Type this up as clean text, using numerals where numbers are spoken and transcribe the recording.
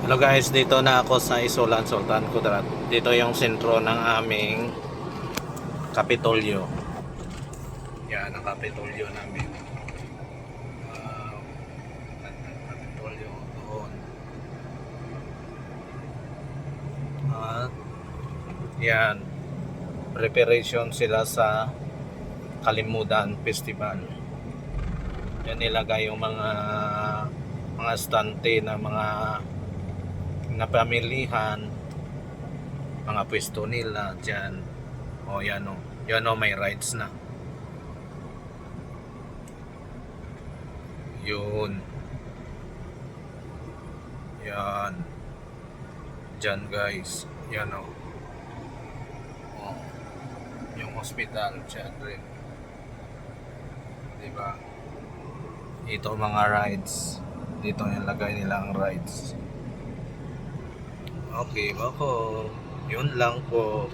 Hello guys, dito na ako sa Isolan, Sultan Kudarat. Dito yung sentro ng aming Kapitolyo. Yan ang Kapitolyo namin. Wow. Kapitolyo doon. At yan, preparation sila sa Kalimudan Festival. Yan nilagay yung mga stante na mga na pamilihan, mga pwesto nila dyan. O yan o, yan o, may rights na. Yun. Yan. Dyan guys. Yan o. O. Yung hospital dyan rin. Diba? Ito mga rights. Dito nilagay nila ang rights. Okay, ako. Yun lang po.